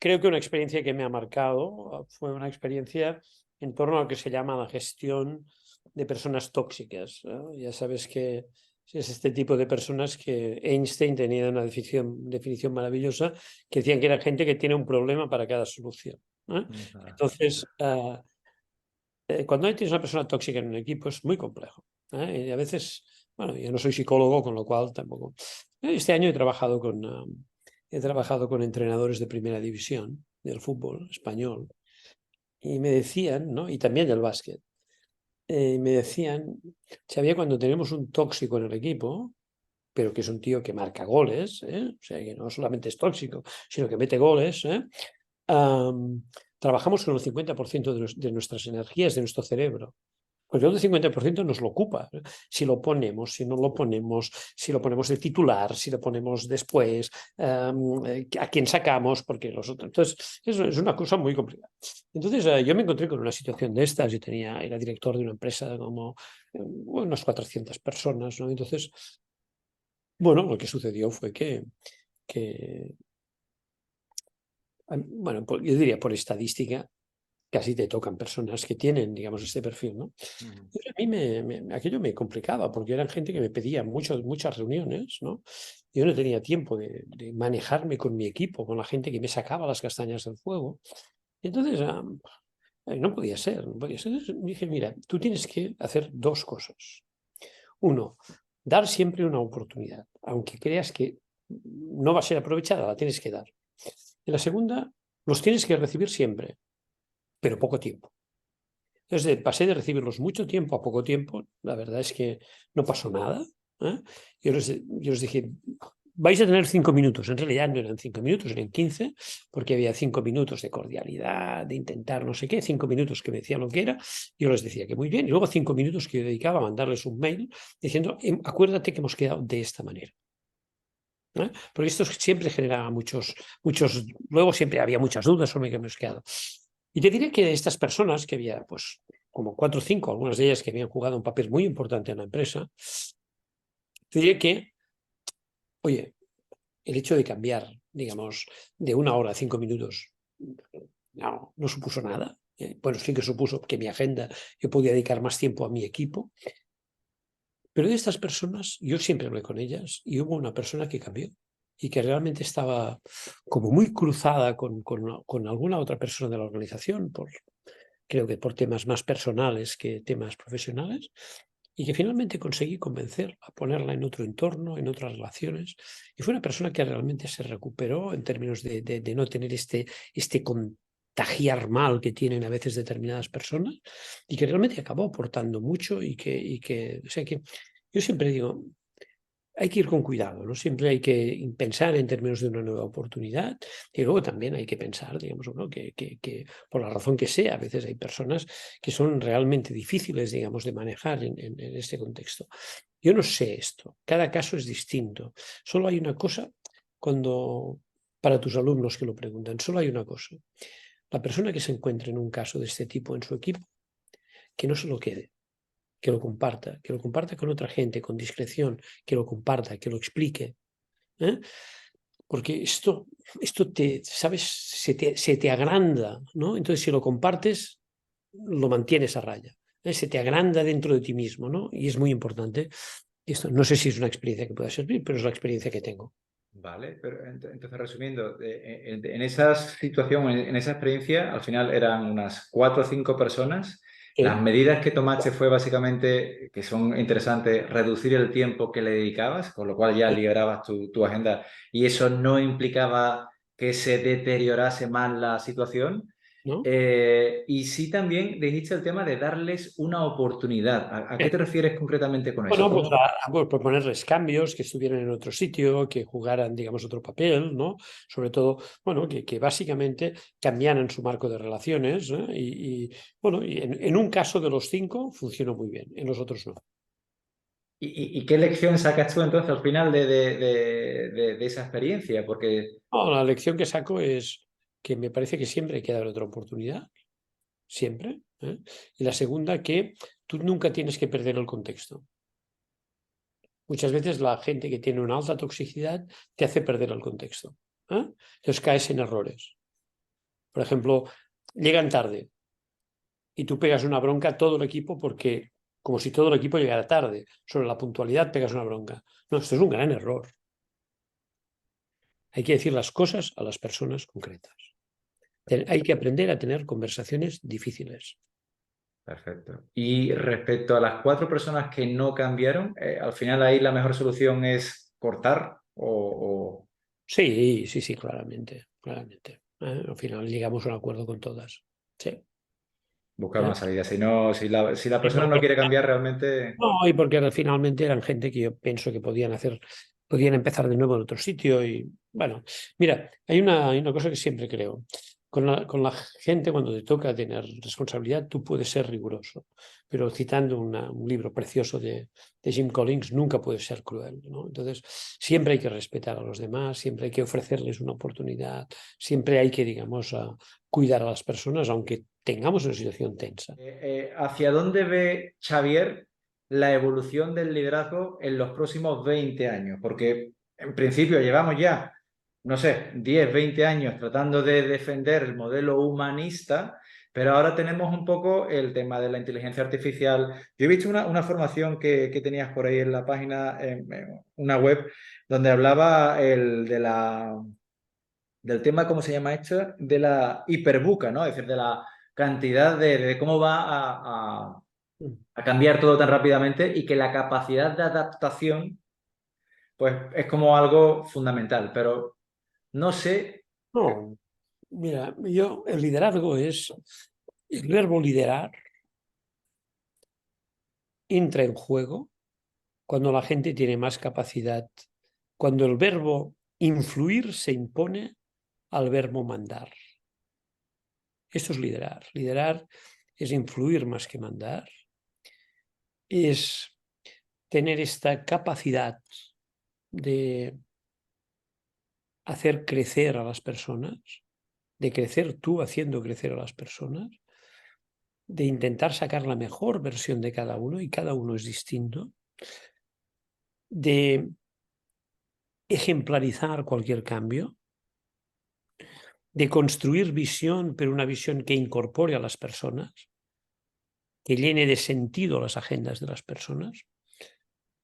creo que una experiencia que me ha marcado fue una experiencia en torno a lo que se llama la gestión de personas tóxicas. Ya sabes que es este tipo de personas que Einstein tenía una definición maravillosa que decían que era gente que tiene un problema para cada solución. Ajá. Entonces, cuando tienes una persona tóxica en un equipo es muy complejo. Y a veces, bueno, yo no soy psicólogo, con lo cual tampoco. Este año he trabajado con entrenadores de primera división del fútbol español y me decían, ¿no? Y también del básquet, me decían, Xavier, cuando tenemos un tóxico en el equipo, pero que es un tío que marca goles, o sea, que no solamente es tóxico, sino que mete goles, am, trabajamos con el 50% de nuestras energías, de nuestro cerebro. Porque el otro 50% nos lo ocupa. Si lo ponemos, si no lo ponemos, si lo ponemos de titular, si lo ponemos después, a quién sacamos, porque los otros. Entonces, eso es una cosa muy complicada. Entonces, yo me encontré con una situación de estas. Yo era director de una empresa de como unas 400 personas, ¿no? Entonces, bueno, lo que sucedió fue que bueno, yo diría por estadística, casi te tocan personas que tienen, digamos, este perfil, ¿no? Ujú. Entonces, a mí aquello me complicaba porque eran gente que me pedía muchas reuniones, ¿no? Yo no tenía tiempo de manejarme con mi equipo, con la gente que me sacaba las castañas del fuego. Y entonces, no podía ser, no podía ser. Entonces, dije, mira, tú tienes que hacer dos cosas. Uno, dar siempre una oportunidad, aunque creas que no va a ser aprovechada, la tienes que dar. Y la segunda, los tienes que recibir siempre, pero poco tiempo. Entonces pasé de recibirlos mucho tiempo a poco tiempo. La verdad es que no pasó nada. ¿Eh? Yo les dije, vais a tener 5 minutos. En realidad no eran 5 minutos, eran 15, porque había 5 minutos de cordialidad, de intentar no sé qué, 5 minutos que me decían lo que era. Yo les decía que muy bien. Y luego 5 minutos que yo dedicaba a mandarles un mail diciendo, acuérdate que hemos quedado de esta manera. Porque esto siempre generaba luego siempre había muchas dudas sobre qué hemos quedado. Y te diré que de estas personas, que había pues como 4 o 5, algunas de ellas que habían jugado un papel muy importante en la empresa, te diré que, oye, el hecho de cambiar, digamos, de 1 hora a 5 minutos, no supuso nada. Bueno, sí que supuso que mi agenda, yo podía dedicar más tiempo a mi equipo, pero de estas personas, yo siempre hablé con ellas y hubo una persona que cambió y que realmente estaba como muy cruzada con alguna otra persona de la organización, creo que por temas más personales que temas profesionales, y que finalmente conseguí convencer a ponerla en otro entorno, en otras relaciones. Y fue una persona que realmente se recuperó en términos de no tener este contagiar mal que tienen a veces determinadas personas y que realmente acabó aportando mucho o sea que yo siempre digo, hay que ir con cuidado, ¿no? Siempre hay que pensar en términos de una nueva oportunidad y luego también hay que pensar, digamos, ¿no? que por la razón que sea, a veces hay personas que son realmente difíciles, digamos, de manejar en este contexto. Yo no sé esto, cada caso es distinto. Solo hay una cosa para tus alumnos que lo preguntan, solo hay una cosa. La persona que se encuentre en un caso de este tipo en su equipo, que no se lo quede, que lo comparta con otra gente, con discreción, que lo comparta, que lo explique. ¿Eh? Porque esto ¿sabes? Se te agranda, ¿no? Entonces, si lo compartes, lo mantienes a raya. Se te agranda dentro de ti mismo, ¿no? Y es muy importante. Esto no sé si es una experiencia que pueda servir, pero es la experiencia que tengo. Vale, pero entonces resumiendo, en esa situación, en esa experiencia, al final eran unas 4 o 5 personas. Las ¿Eh? medidas que tomaste fue básicamente, que son interesantes, reducir el tiempo que le dedicabas, con lo cual ya liberabas tu agenda y eso no implicaba que se deteriorase más la situación. ¿No? Y sí también dijiste el tema de darles una oportunidad. ¿A qué te refieres concretamente con eso? Bueno, pues, ¿Cómo? pues proponerles cambios, que estuvieran en otro sitio, que jugaran, digamos, otro papel, ¿no? Sobre todo, bueno, que básicamente cambiaran su marco de relaciones, ¿eh? Bueno, y en un caso de los 5 funcionó muy bien, en los otros no. ¿Y qué lección sacas tú entonces al final de esa experiencia? Porque No, la lección que saco es que me parece que siempre hay que dar otra oportunidad, siempre, ¿eh? Y la segunda, que tú nunca tienes que perder el contexto. Muchas veces la gente que tiene una alta toxicidad te hace perder el contexto, ¿eh? Entonces caes en errores. Por ejemplo, llegan tarde y tú pegas una bronca a todo el equipo porque, como si todo el equipo llegara tarde, sobre la puntualidad pegas una bronca. No, esto es un gran error. Hay que decir las cosas a las personas concretas. Hay que aprender a tener conversaciones difíciles. Perfecto. Y respecto a las 4 personas que no cambiaron, al final ahí la mejor solución es cortar o Sí, sí, sí, claramente, claramente. Al final llegamos a un acuerdo con todas. Sí. buscar una ¿Eh? salida. Si no, si la Y persona no porque, quiere cambiar realmente... no, y porque finalmente eran gente que yo pienso que podían empezar de nuevo en otro sitio. Y bueno, mira, hay una cosa que siempre creo. Con la gente, cuando te toca tener responsabilidad, tú puedes ser riguroso. Pero citando un libro precioso de Jim Collins, nunca puedes ser cruel, ¿no? Entonces, siempre hay que respetar a los demás, siempre hay que ofrecerles una oportunidad, siempre hay que, digamos, cuidar a las personas, aunque tengamos una situación tensa. ¿Hacia dónde ve Xavier la evolución del liderazgo en los próximos 20 años? Porque en principio llevamos ya, no sé, 10, 20 años tratando de defender el modelo humanista, pero ahora tenemos un poco el tema de la inteligencia artificial. Yo he visto una formación que tenías por ahí en la página, en una web, donde hablaba del tema, ¿cómo se llama esto? De la hiperbuca, ¿no? Es decir, de la cantidad de cómo va a cambiar todo tan rápidamente y que la capacidad de adaptación, pues, es como algo fundamental. Pero no sé, No, mira, el liderazgo es, el verbo liderar entra en juego cuando la gente tiene más capacidad, cuando el verbo influir se impone al verbo mandar. Esto es liderar. Liderar es influir más que mandar, es tener esta capacidad de hacer crecer a las personas, de crecer tú haciendo crecer a las personas, de intentar sacar la mejor versión de cada uno, y cada uno es distinto, de ejemplarizar cualquier cambio, de construir visión, pero una visión que incorpore a las personas, que llene de sentido las agendas de las personas.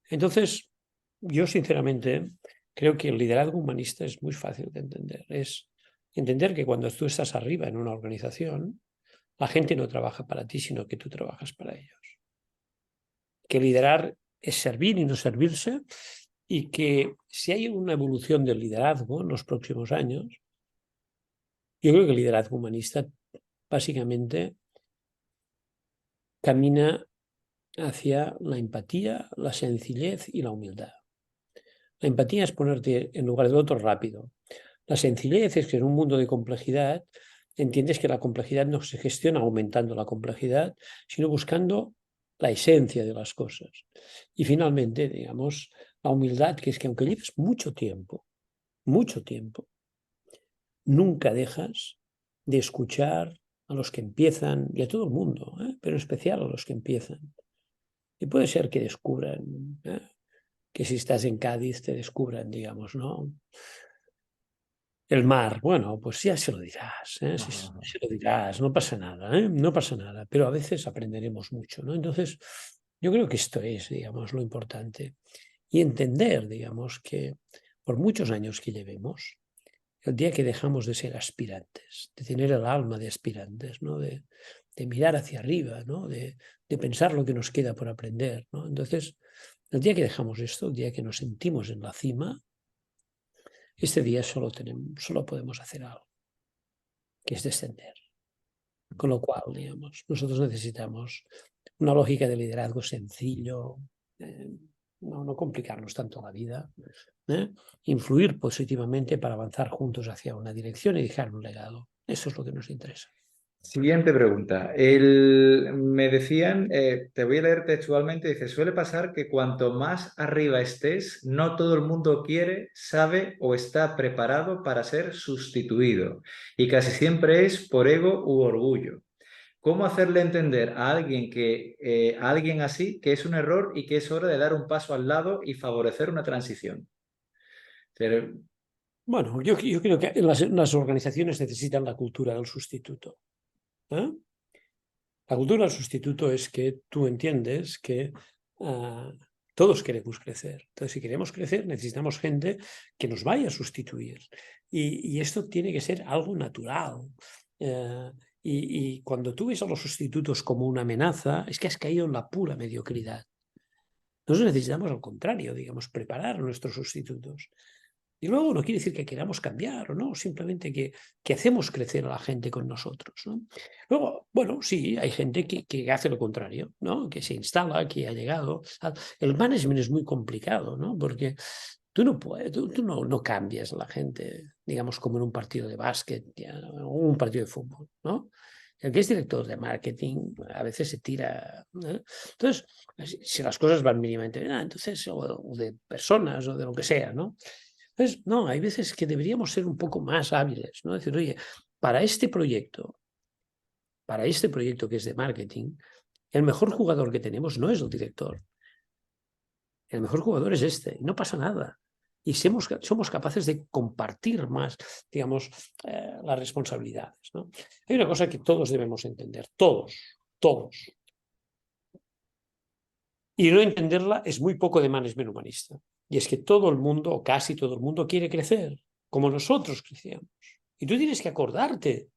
Entonces, yo sinceramente creo que el liderazgo humanista es muy fácil de entender. Es entender que cuando tú estás arriba en una organización, la gente no trabaja para ti, sino que tú trabajas para ellos. Que liderar es servir y no servirse, y que si hay una evolución del liderazgo en los próximos años, yo creo que el liderazgo humanista básicamente camina hacia la empatía, la sencillez y la humildad. La empatía es ponerte en lugar del otro rápido. La sencillez es que en un mundo de complejidad entiendes que la complejidad no se gestiona aumentando la complejidad, sino buscando la esencia de las cosas. Y finalmente, digamos, la humildad, que es que aunque lleves mucho tiempo, nunca dejas de escuchar a los que empiezan, y a todo el mundo, pero en especial a los que empiezan. Y puede ser que descubran, que si estás en Cádiz te descubran, digamos, ¿no? El mar, bueno, pues ya se lo dirás, ajá, ajá. se lo dirás, no pasa nada, no pasa nada, pero a veces aprenderemos mucho, ¿no? Entonces, yo creo que esto es, digamos, lo importante. Y entender, digamos, que por muchos años que llevemos, el día que dejamos de ser aspirantes, de tener el alma de aspirantes, ¿no? De mirar hacia arriba, ¿no? De pensar lo que nos queda por aprender, ¿no? Entonces, el día que dejamos esto, el día que nos sentimos en la cima, este día solo podemos hacer algo, que es descender. Con lo cual, digamos, nosotros necesitamos una lógica de liderazgo sencillo, eh, no complicarnos tanto la vida, ¿eh? Influir positivamente para avanzar juntos hacia una dirección y dejar un legado. Eso es lo que nos interesa. Siguiente pregunta. Me decían, te voy a leer textualmente, dice, suele pasar que cuanto más arriba estés, no todo el mundo quiere, sabe o está preparado para ser sustituido. Y casi siempre es por ego u orgullo. ¿Cómo hacerle entender a alguien así que es un error y que es hora de dar un paso al lado y favorecer una transición? Bueno, yo creo que las organizaciones necesitan la cultura del sustituto. ¿Eh? La cultura del sustituto es que tú entiendes que ah, todos queremos crecer. Entonces, si queremos crecer, necesitamos gente que nos vaya a sustituir. Y esto tiene que ser algo natural. Eh, y cuando tú ves a los sustitutos como una amenaza, es que has caído en la pura mediocridad. Nosotros necesitamos, al contrario, digamos, preparar a nuestros sustitutos. Y luego no quiere decir que queramos cambiar o no, simplemente que hacemos crecer a la gente con nosotros, ¿no? Luego, bueno, sí, hay gente que hace lo contrario, ¿no? Que se instala, que ha llegado. El management es muy complicado, ¿no? Porque tú no puedes, tú no cambias a la gente, digamos, como en un partido de básquet o un partido de fútbol, ¿no? El que es director de marketing a veces se tira, ¿eh? Entonces, si las cosas van mínimamente bien, entonces, o de personas o de lo que sea, ¿no? Entonces, no, hay veces que deberíamos ser un poco más hábiles, ¿no? Decir, oye, para este proyecto, para este proyecto que es de marketing, el mejor jugador que tenemos no es el director. El mejor jugador es este, y no pasa nada. Y somos capaces de compartir más, digamos, las responsabilidades, ¿no? Hay una cosa que todos debemos entender, todos. Y no entenderla es muy poco de management humanista. Y es que todo el mundo, o casi todo el mundo, quiere crecer, como nosotros crecíamos. Y tú tienes que acordarte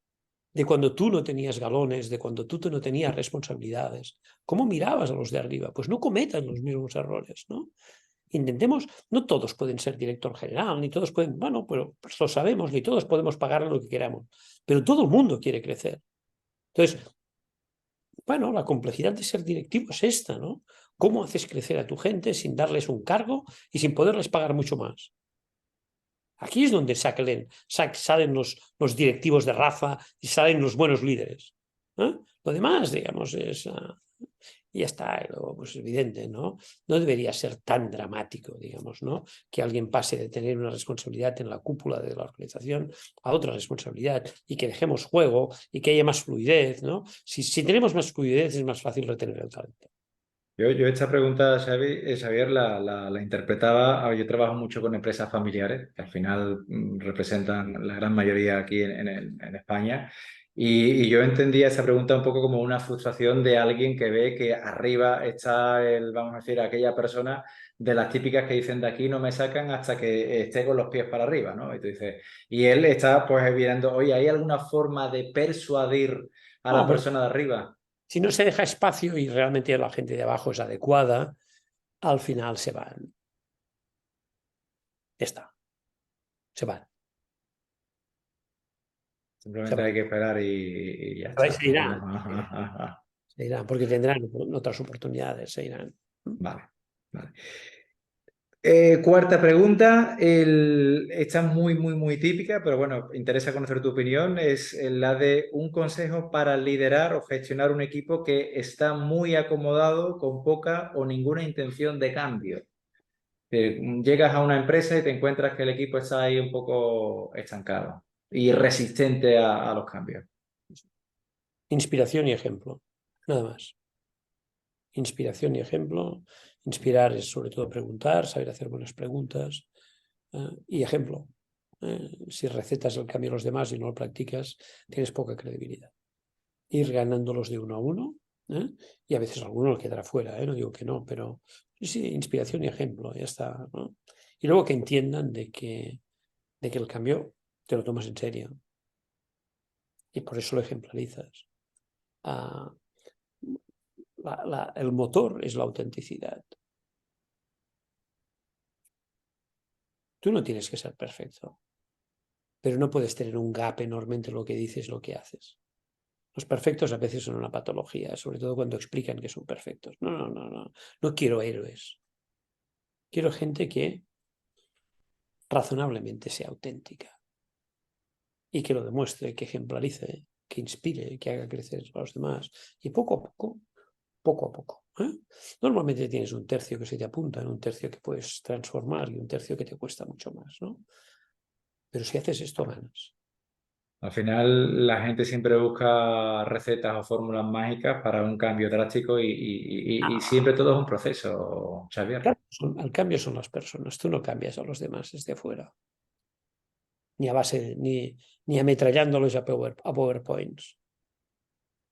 de cuando tú no tenías galones, de cuando tú no tenías responsabilidades. ¿Cómo mirabas a los de arriba? Pues no cometan los mismos errores, ¿no? Intentemos, no todos pueden ser director general, ni todos pueden, bueno, pero pues lo sabemos, ni todos podemos pagar lo que queramos, pero todo el mundo quiere crecer. Entonces, bueno, la complejidad de ser directivo es esta, ¿no? ¿Cómo haces crecer a tu gente sin darles un cargo y sin poderles pagar mucho más? Aquí es donde salen los directivos de raza y salen los buenos líderes. ¿Eh? Lo demás, digamos, ya está, pues evidente, ¿no? No debería ser tan dramático, digamos, ¿no? Que alguien pase de tener una responsabilidad en la cúpula de la organización a otra responsabilidad y que dejemos juego y que haya más fluidez, ¿no? Si tenemos más fluidez es más fácil retener el talento. Yo esta pregunta, Xavier, la interpretaba, yo trabajo mucho con empresas familiares, que al final representan la gran mayoría aquí en España, y yo entendía esa pregunta un poco como una frustración de alguien que ve que arriba está vamos a decir, aquella persona de las típicas que dicen de aquí no me sacan hasta que esté con los pies para arriba, ¿no? Y tú dices, y él está pues viendo, oye, ¿hay alguna forma de persuadir a la Hombre, persona de arriba? si no se deja espacio y realmente la gente de abajo es adecuada, al final se van. Ya está, se van. Se Simplemente van. hay que esperar y ya Se está. irán, se irán, porque tendrán otras oportunidades, se irán. Vale, vale. Cuarta pregunta, esta es muy típica, pero bueno, interesa conocer tu opinión, es la de un consejo para liderar o gestionar un equipo que está muy acomodado con poca o ninguna intención de cambio. Llegas a una empresa y te encuentras que el equipo está ahí un poco estancado y resistente a los cambios. Inspiración y ejemplo, nada más. Inspiración y ejemplo. Inspirar es sobre todo preguntar, saber hacer buenas preguntas y ejemplo. Si recetas el cambio a los demás y no lo practicas, tienes poca credibilidad. Ir ganándolos de uno a uno, ¿eh? Y a veces alguno quedará fuera, no digo que no, pero sí, inspiración y ejemplo, ya está, ¿no? Y luego que entiendan de que el cambio te lo tomas en serio y por eso lo ejemplarizas. Ah, el motor es la autenticidad. Tú no tienes que ser perfecto, pero no puedes tener un gap enorme entre lo que dices y lo que haces. Los perfectos a veces son una patología, sobre todo cuando explican que son perfectos. No. No quiero héroes. Quiero gente que razonablemente sea auténtica y que lo demuestre, que ejemplarice, que inspire, que haga crecer a los demás. Y poco a poco. ¿Eh? Normalmente tienes un tercio que se te apunta, un tercio que puedes transformar y un tercio que te cuesta mucho más, ¿no? Pero si haces esto, ganas. Al final, la gente siempre busca recetas o fórmulas mágicas para un cambio drástico y siempre todo es un proceso, Xavier. Al cambio son las personas, tú no cambias a los demás desde fuera. ni a base, ni ametrallándolos a PowerPoints.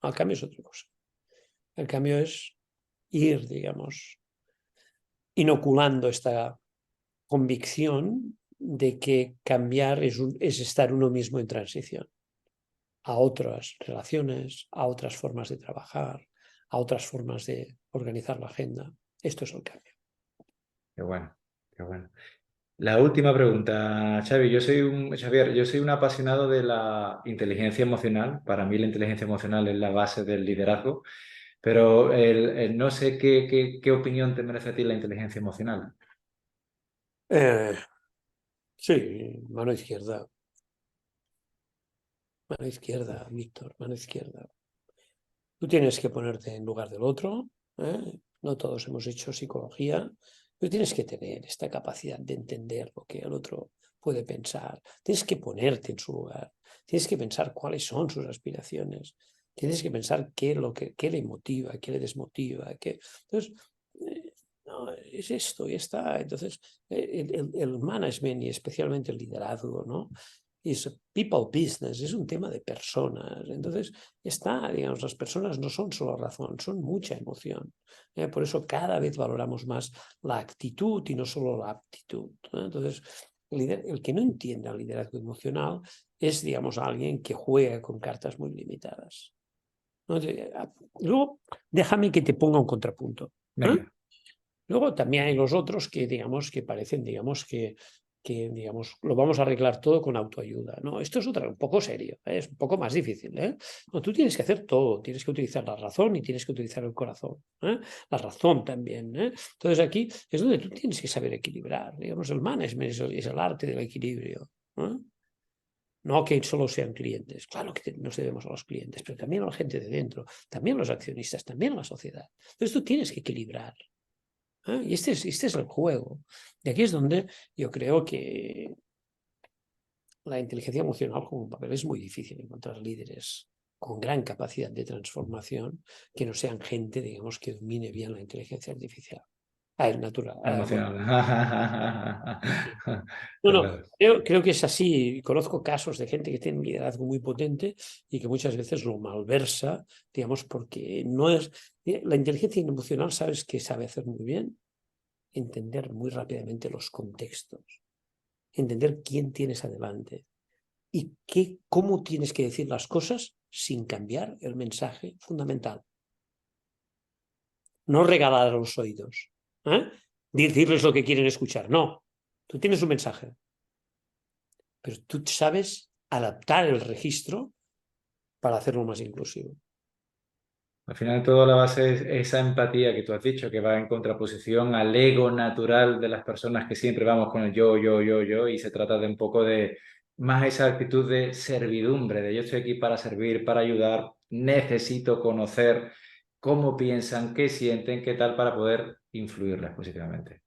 El cambio es otra cosa. El cambio es ir, digamos, inoculando esta convicción de que cambiar es estar uno mismo en transición a otras relaciones, a otras formas de trabajar, a otras formas de organizar la agenda. Esto es el cambio. Qué bueno, qué bueno. La última pregunta, Xavi. Xavier, yo soy un apasionado de la inteligencia emocional. Para mí la inteligencia emocional es la base del liderazgo, pero no sé qué opinión te merece a ti la inteligencia emocional. Sí, mano izquierda. Mano izquierda, Víctor, mano izquierda. Tú tienes que ponerte en lugar del otro, ¿eh? No todos hemos hecho psicología, pero tienes que tener esta capacidad de entender lo que el otro puede pensar. Tienes que ponerte en su lugar. Tienes que pensar cuáles son sus aspiraciones. Tienes que pensar qué le motiva, qué le desmotiva. Entonces, no, es esto y está. Entonces, el management y especialmente el liderazgo, ¿no? Es people business, es un tema de personas. Entonces, está, digamos, las personas no son solo razón, son mucha emoción. Por eso cada vez valoramos más la actitud y no solo la aptitud. Entonces, el que no entienda el liderazgo emocional es, digamos, alguien que juega con cartas muy limitadas. Luego, déjame que te ponga un contrapunto. Venga. Luego también hay los otros que, digamos, que parecen, digamos, digamos, lo vamos a arreglar todo con autoayuda. No, esto es un poco serio, ¿eh? Es un poco más difícil. ¿Eh? No, tú tienes que hacer todo, tienes que utilizar la razón y tienes que utilizar el corazón. ¿Eh? La razón también. ¿Eh? Entonces aquí es donde tú tienes que saber equilibrar. Digamos, el management es el arte del equilibrio. ¿Eh? No que solo sean clientes. Claro que nos debemos a los clientes, pero también a la gente de dentro, también a los accionistas, también a la sociedad. Entonces tú tienes que equilibrar. Y este es el juego. Y aquí es donde yo creo que la inteligencia emocional como un papel es muy difícil encontrar líderes con gran capacidad de transformación que no sean gente, digamos, que domine bien la inteligencia artificial. Es natural. Bueno, Emocional. sí. No, Claro. creo que es así. Conozco casos de gente que tiene un liderazgo muy potente y que muchas veces lo malversa, digamos, porque no es... La inteligencia emocional, ¿sabes qué sabe hacer muy bien? Entender muy rápidamente los contextos, entender quién tienes adelante y cómo tienes que decir las cosas sin cambiar el mensaje fundamental. No regalar a los oídos, ¿eh? Decirles lo que quieren escuchar. No, tú tienes un mensaje, pero tú sabes adaptar el registro para hacerlo más inclusivo. Al final, toda la base es esa empatía que tú has dicho, que va en contraposición al ego natural de las personas que siempre vamos con el yo, y se trata de un poco de más esa actitud de servidumbre, de yo estoy aquí para servir, para ayudar, necesito conocer cómo piensan, qué sienten, qué tal, para poder influirles positivamente.